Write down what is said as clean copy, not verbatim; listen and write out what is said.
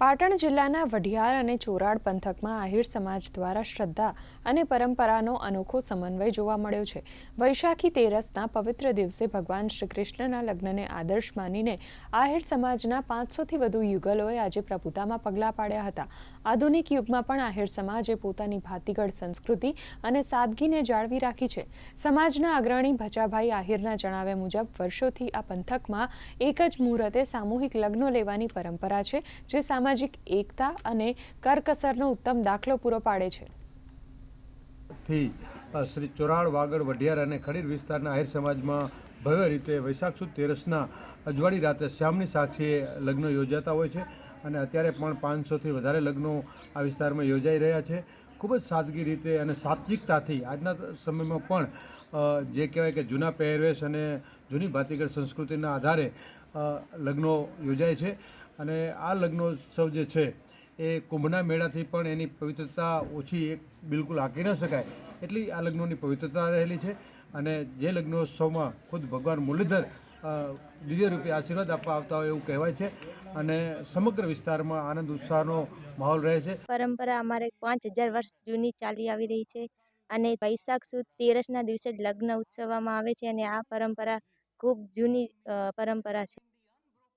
પાટણ જિલ્લાના વઢિયાર અને ચોરાડ પંથકમાં આહિર સમાજ દ્વારા શ્રદ્ધા અને પરંપરાનો અનોખો સમન્વય જોવા મળ્યો છે. વૈશાખી તેરસના પવિત્ર દિવસે ભગવાન શ્રી કૃષ્ણના લગ્નને આદર્શ માનીને આહિર સમાજના 500થી વધુ યુગલોએ આજે પ્રભુતામાં પગલાં પાડ્યા હતા. આધુનિક યુગમાં પણ આહિર સમાજે પોતાની ભાતીગળ સંસ્કૃતિ અને સાદગીને જાળવી રાખી છે. સમાજના અગ્રણી ભચાભાઈ આહિરના જણાવ્યા મુજબ વર્ષોથી આ પંથકમાં એક જ મુહૂર્તે સામૂહિક લગ્નો લેવાની પરંપરા છે, જે સામાજિક એકતા અને કરકસરનો ઉત્તમ દાખલો પૂરો પાડે છે. શ્રી ચોરાડ, વાગડ, વઢિયાર અને ખડીર વિસ્તારના આહિર સમાજમાં ભવ્ય રીતે વૈશાખ સુદ તેરસના અજવાળી રાતે શ્યામની સાક્ષીએ લગ્નો યોજાતા હોય છે અને અત્યારે પણ 500થી વધારે લગ્નો આ વિસ્તારમાં યોજાઈ રહ્યા છે. ખૂબ જ સાદગી રીતે અને સાત્વિકતાથી આજના સમયમાં પણ જે કહેવાય કે જૂના પહેરવેશ અને જૂની ભાતીગળ સંસ્કૃતિના આધારે લગ્નો યોજાય છે અને આ લગ્નોત્સવ જે છે એ કુંભના મેળાથી પણ એની પવિત્રતા ઓછી બિલકુલ આંકી ન શકાય એટલી આ લગ્નોની પવિત્રતા રહેલી છે. અને જે લગ્નોત્સવમાં ખુદ ભગવાન મુરલીધર દિવ્ય રૂપે આશીર્વાદ આપવા આવતા હોય એવું કહેવાય છે અને સમગ્ર વિસ્તારમાં આનંદ ઉત્સાહનો માહોલ રહે છે. પરંપરા અમારે 5000 વર્ષ જૂની ચાલી આવી રહી છે અને વૈશાખ સુદ તેરસના દિવસે લગ્ન ઉત્સવવામાં આવે છે અને આ પરંપરા ખૂબ જૂની પરંપરા છે.